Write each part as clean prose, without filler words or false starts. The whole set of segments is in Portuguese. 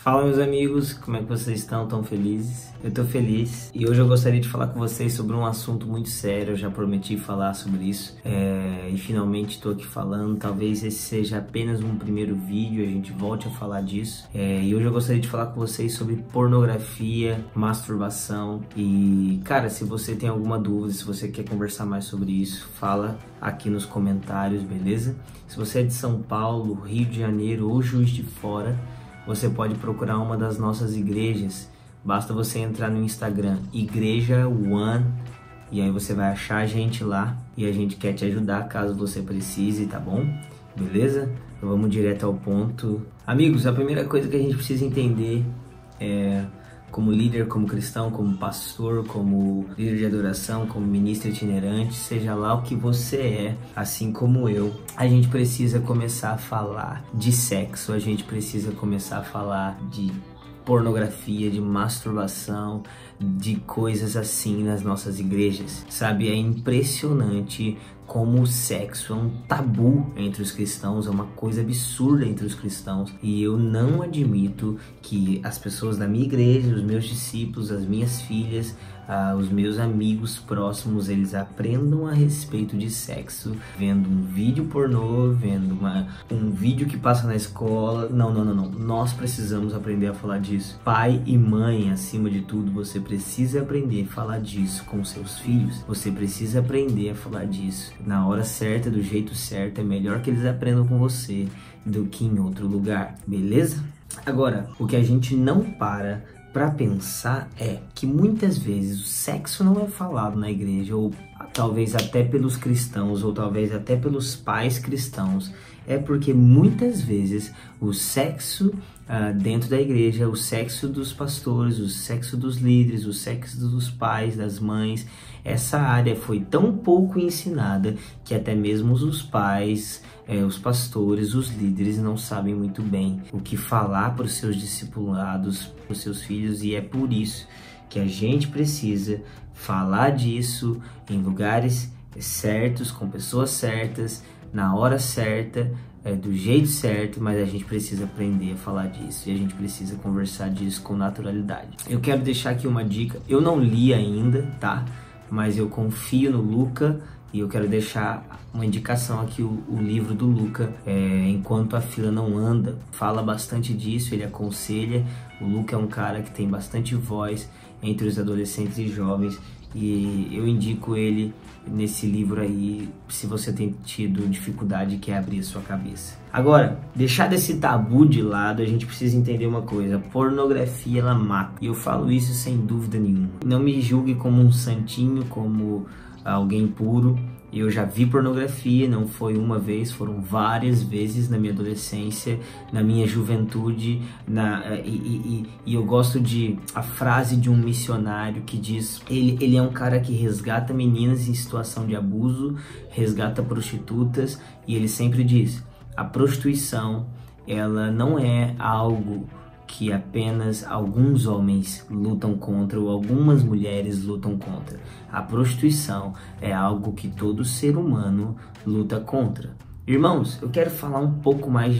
Fala, meus amigos, como é que vocês estão? Tão felizes? Eu tô feliz e hoje eu gostaria de falar com vocês sobre um assunto muito sério. Eu já prometi falar sobre isso e finalmente tô aqui falando. Talvez esse seja apenas um primeiro vídeo, a gente volte a falar disso. E hoje eu gostaria de falar com vocês sobre pornografia, masturbação e, cara, se você tem alguma dúvida, se você quer conversar mais sobre isso, fala aqui nos comentários, beleza? Se você é de São Paulo, Rio de Janeiro ou Juiz de Fora, você pode procurar uma das nossas igrejas. Basta você entrar no Instagram, Igreja One, e aí você vai achar a gente lá e a gente quer te ajudar caso você precise, tá bom? Beleza? Então vamos direto ao ponto. Amigos, a primeira coisa que a gente precisa entender é, como líder, como cristão, como pastor, como líder de adoração, como ministro itinerante, seja lá o que você é, assim como eu, a gente precisa começar a falar de sexo, a gente precisa começar a falar de pornografia, de masturbação, de coisas assim nas nossas igrejas, sabe? É impressionante como o sexo é um tabu entre os cristãos, é uma coisa absurda entre os cristãos, e eu não admito que as pessoas da minha igreja, os meus discípulos, as minhas filhas, os meus amigos próximos, eles aprendam a respeito de sexo vendo um vídeo pornô, vendo um vídeo que passa na escola. Não. Nós precisamos aprender a falar disso. Pai e mãe, acima de tudo, você precisa aprender a falar disso com seus filhos. Você precisa aprender a falar disso na hora certa, do jeito certo. É melhor que eles aprendam com você do que em outro lugar, beleza? Agora, o que a gente não para pensar é que muitas vezes o sexo não é falado na igreja, ou talvez até pelos cristãos, ou talvez até pelos pais cristãos. É porque muitas vezes o sexo dentro da igreja, o sexo dos pastores, o sexo dos líderes, o sexo dos pais, das mães, essa área foi tão pouco ensinada que até mesmo os pais, os pastores, os líderes não sabem muito bem o que falar para os seus discipulados, para os seus filhos, e é por isso que a gente precisa falar disso em lugares certos, com pessoas certas, na hora certa, do jeito certo, mas a gente precisa aprender a falar disso e a gente precisa conversar disso com naturalidade. Eu quero deixar aqui uma dica, eu não li ainda, tá? Mas eu confio no Luca e eu quero deixar uma indicação aqui, o livro do Luca, Enquanto a Fila Não Anda, fala bastante disso, ele aconselha. O Luca é um cara que tem bastante voz entre os adolescentes e jovens, e eu indico ele nesse livro aí, se você tem tido dificuldade, quer abrir a sua cabeça. Agora, deixar desse tabu de lado, a gente precisa entender uma coisa: a pornografia, ela mata. E eu falo isso sem dúvida nenhuma. Não me julgue como um santinho, como alguém puro. Eu já vi pornografia, não foi uma vez, foram várias vezes na minha adolescência, na minha juventude, e eu gosto de a frase de um missionário que diz, ele é um cara que resgata meninas em situação de abuso, resgata prostitutas, e ele sempre diz: a prostituição, ela não é algo que apenas alguns homens lutam contra ou algumas mulheres lutam contra. A prostituição é algo que todo ser humano luta contra. Irmãos, eu quero falar um pouco mais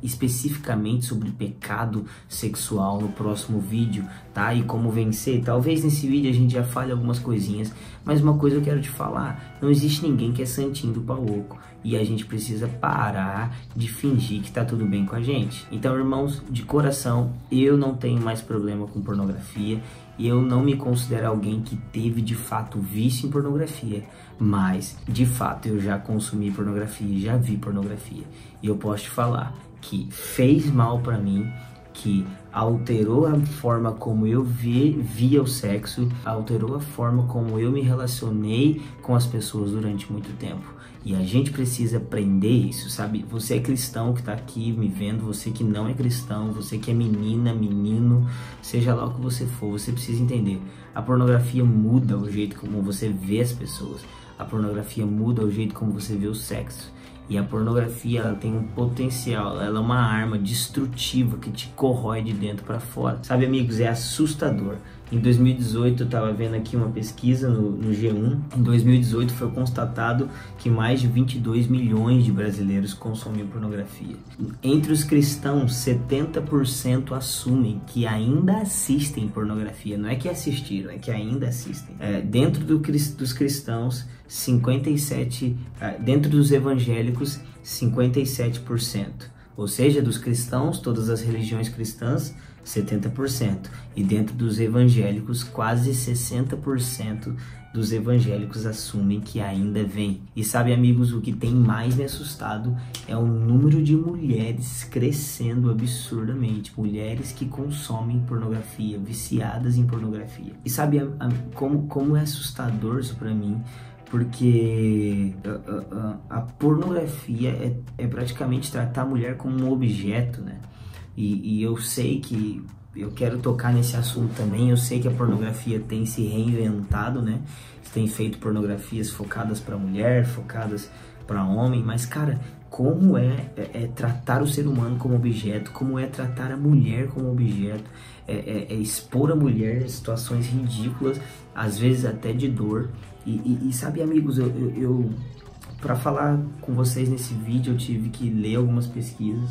especificamente sobre pecado sexual no próximo vídeo, tá? E como vencer. Talvez nesse vídeo a gente já fale algumas coisinhas, mas uma coisa eu quero te falar: não existe ninguém que é santinho do pau oco, e a gente precisa parar de fingir que tá tudo bem com a gente. Então, irmãos, de coração, eu não tenho mais problema com pornografia. Eu não me considero alguém que teve de fato vício em pornografia, mas de fato eu já consumi pornografia, já vi pornografia, e eu posso te falar que fez mal para mim, que alterou a forma como eu via o sexo, alterou a forma como eu me relacionei com as pessoas durante muito tempo. E a gente precisa aprender isso, sabe? Você é cristão que tá aqui me vendo, você que não é cristão, você que é menina, menino, seja lá o que você for, você precisa entender: a pornografia muda o jeito como você vê as pessoas, a pornografia muda o jeito como você vê o sexo. E a pornografia, ela tem um potencial, ela é uma arma destrutiva que te corrói de dentro para fora. Sabe, amigos, é assustador Em 2018, eu estava vendo aqui uma pesquisa no G1, em 2018 foi constatado que mais de 22 milhões de brasileiros consumiam pornografia. Entre os cristãos, 70% assumem que ainda assistem pornografia. Não é que assistiram, é que ainda assistem. Dentro dos cristãos, 57%, dentro dos evangélicos, 57%. Ou seja, dos cristãos, todas as religiões cristãs, 70%. E dentro dos evangélicos, quase 60% dos evangélicos assumem que ainda vem. E sabe, amigos, o que tem mais me assustado é o número de mulheres crescendo absurdamente. Mulheres que consomem pornografia, viciadas em pornografia. E sabe como é assustador isso pra mim? Porque a pornografia é praticamente tratar a mulher como um objeto, né? E eu sei que eu quero tocar nesse assunto também. Eu sei que a pornografia tem se reinventado, né? Tem feito pornografias focadas para mulher, focadas para homem, mas cara, como é tratar o ser humano como objeto, como é tratar a mulher como objeto, expor a mulher em situações ridículas, às vezes até de dor. E sabe, amigos, eu para falar com vocês nesse vídeo eu tive que ler algumas pesquisas.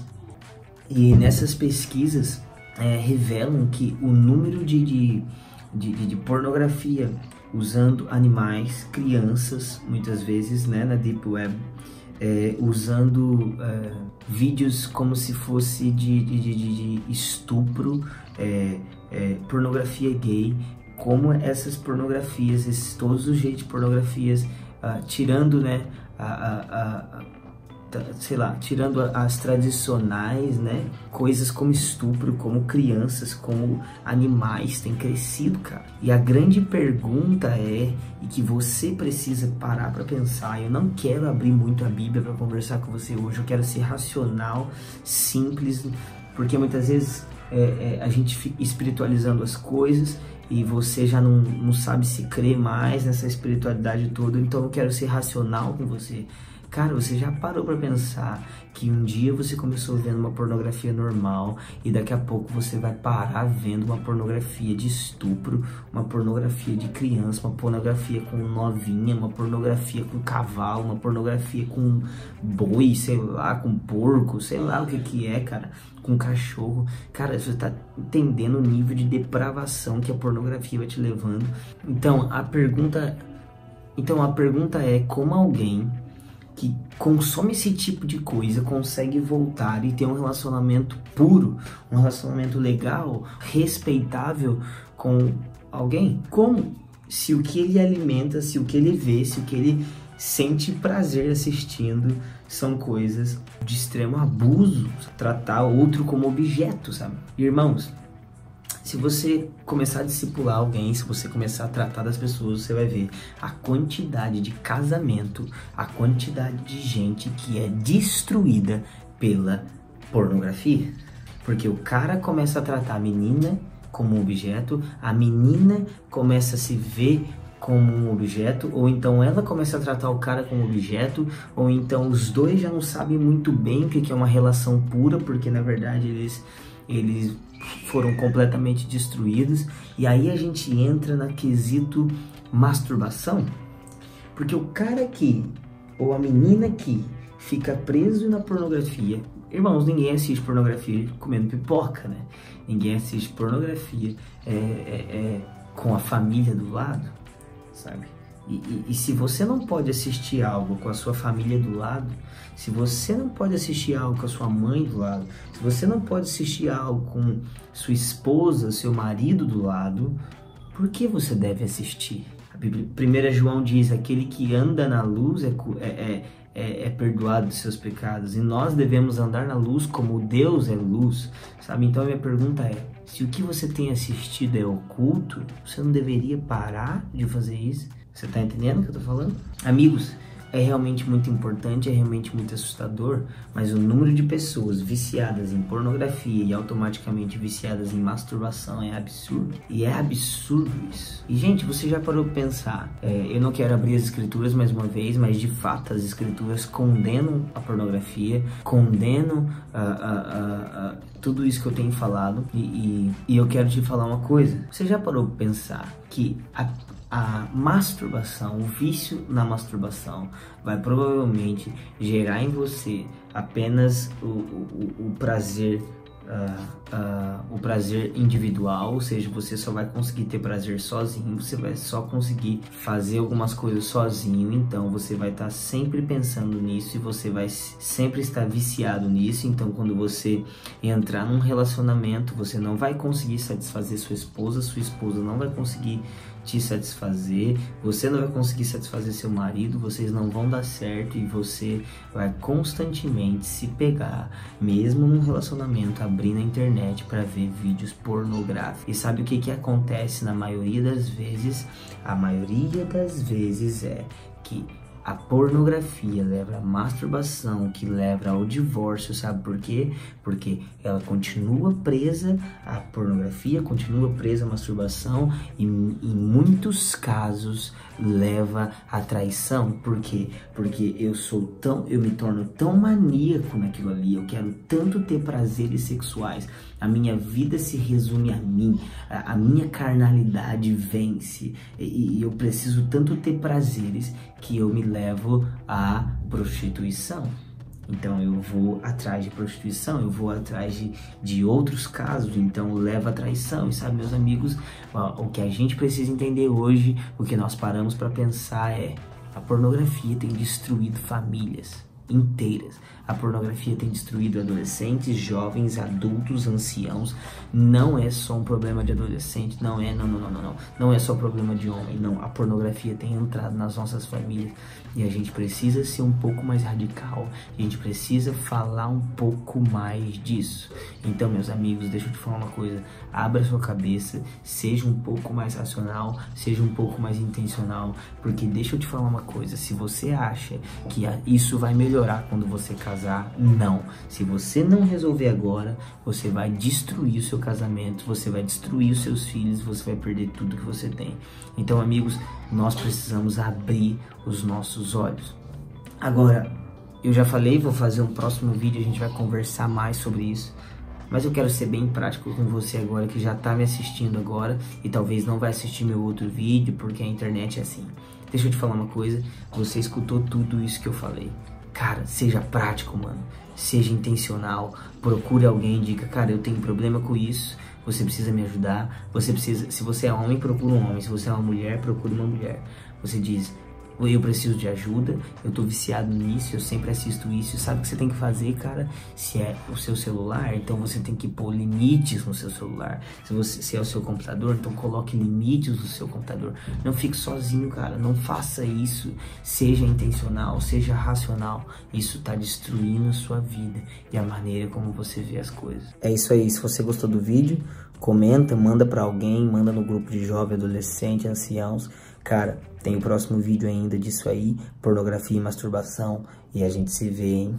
E nessas pesquisas revelam que o número de pornografia usando animais, crianças, muitas vezes, né, na Deep Web, usando vídeos como se fosse de estupro, pornografia gay, como essas pornografias, todos os jeitos de pornografias, tirando, né, sei lá, tirando as tradicionais, né, coisas como estupro, como crianças, como animais têm crescido, cara. E a grande pergunta e que você precisa parar para pensar, eu não quero abrir muito a Bíblia para conversar com você hoje, eu quero ser racional, simples, porque muitas vezes a gente fica espiritualizando as coisas e você já não sabe se crer mais nessa espiritualidade toda, então eu quero ser racional com você. Cara, você já parou pra pensar que um dia você começou vendo uma pornografia normal e daqui a pouco você vai parar vendo uma pornografia de estupro, uma pornografia de criança, uma pornografia com novinha, uma pornografia com cavalo, uma pornografia com boi, sei lá, com porco, sei lá o que é, cara, com cachorro. Cara, você tá entendendo o nível de depravação que a pornografia vai te levando. Então a pergunta é como alguém que consome esse tipo de coisa consegue voltar e ter um relacionamento puro, um relacionamento legal, respeitável com alguém? Como? Se o que ele alimenta, se o que ele vê, se o que ele sente prazer assistindo são coisas de extremo abuso, tratar outro como objeto, sabe? Irmãos, se você começar a discipular alguém, se você começar a tratar das pessoas, você vai ver a quantidade de casamento, a quantidade de gente que é destruída pela pornografia. Porque o cara começa a tratar a menina como um objeto, a menina começa a se ver como um objeto, ou então ela começa a tratar o cara como objeto, ou então os dois já não sabem muito bem o que é uma relação pura, porque na verdade eles foram completamente destruídos. E aí a gente entra na quesito masturbação, porque o cara aqui, ou a menina aqui, fica preso na pornografia. Irmãos, ninguém assiste pornografia comendo pipoca, né? Ninguém assiste pornografia com a família do lado, sabe? E se você não pode assistir algo com a sua família do lado, se você não pode assistir algo com a sua mãe do lado, se você não pode assistir algo com sua esposa, seu marido do lado, por que você deve assistir? A Bíblia, 1 João diz, aquele que anda na luz é perdoado de seus pecados, e nós devemos andar na luz como Deus é luz, sabe? Então a minha pergunta é, se o que você tem assistido é oculto, você não deveria parar de fazer isso? Você tá entendendo o que eu tô falando? Amigos, é realmente muito importante, é realmente muito assustador, mas o número de pessoas viciadas em pornografia e automaticamente viciadas em masturbação é absurdo. E é absurdo isso. E, gente, você já parou pra pensar? Eu não quero abrir as escrituras mais uma vez, mas de fato as escrituras condenam a pornografia, condenam tudo isso que eu tenho falado. E eu quero te falar uma coisa. Você já parou pra pensar que a masturbação, o vício na masturbação vai provavelmente gerar em você apenas o prazer, o prazer individual, ou seja, você só vai conseguir ter prazer sozinho, você vai só conseguir fazer algumas coisas sozinho, então você vai estar sempre pensando nisso e você vai sempre estar viciado nisso. Então quando você entrar num relacionamento, você não vai conseguir satisfazer sua esposa não vai conseguir te satisfazer, você não vai conseguir satisfazer seu marido, vocês não vão dar certo e você vai constantemente se pegar, mesmo num relacionamento, abrindo a internet para ver vídeos pornográficos. E sabe o que acontece na maioria das vezes? A maioria das vezes é que a pornografia leva à masturbação, que leva ao divórcio, sabe por quê? Porque ela continua presa à pornografia, continua presa à masturbação e em muitos casos leva à traição. Por quê? Porque eu me torno tão maníaco naquilo ali, eu quero tanto ter prazeres sexuais, a minha vida se resume a mim, a minha carnalidade vence e eu preciso tanto ter prazeres que eu me levo à prostituição. Então eu vou atrás de prostituição, eu vou atrás de outros casos, então leva à traição. E sabe, meus amigos, o que a gente precisa entender hoje, o que nós paramos para pensar é: a pornografia tem destruído famílias inteiras. A pornografia tem destruído adolescentes, jovens, adultos, anciãos. Não é só um problema de adolescente, não é só problema de homem, não. A pornografia tem entrado nas nossas famílias e a gente precisa ser um pouco mais radical, a gente precisa falar um pouco mais disso. Então, meus amigos, deixa eu te falar uma coisa: abra sua cabeça, seja um pouco mais racional, seja um pouco mais intencional, porque deixa eu te falar uma coisa: se você acha que isso vai melhorar quando você casar, não. Se você não resolver agora, você vai destruir o seu casamento, você vai destruir os seus filhos, você vai perder tudo que você tem. Então, amigos, nós precisamos abrir os nossos olhos. Agora, eu já falei, vou fazer um próximo vídeo, a gente vai conversar mais sobre isso. Mas eu quero ser bem prático com você agora, que já tá me assistindo agora e talvez não vai assistir meu outro vídeo, porque a internet é assim. Deixa eu te falar uma coisa, você escutou tudo isso que eu falei. Cara, seja prático, mano. Seja intencional. Procure alguém e diga: cara, eu tenho problema com isso. Você precisa me ajudar. Se você é homem, procure um homem. Se você é uma mulher, procure uma mulher. Você diz: eu preciso de ajuda, eu tô viciado nisso, eu sempre assisto isso. E sabe o que você tem que fazer, cara? Se é o seu celular, então você tem que pôr limites no seu celular. Se é o seu computador, então coloque limites no seu computador. Não fique sozinho, cara, não faça isso. Seja intencional, seja racional. Isso tá destruindo a sua vida e a maneira como você vê as coisas. É isso aí, se você gostou do vídeo, comenta, manda pra alguém, manda no grupo de jovem, adolescente, anciãos. Cara, tem o próximo vídeo ainda disso aí, pornografia e masturbação, e a gente se vê, hein?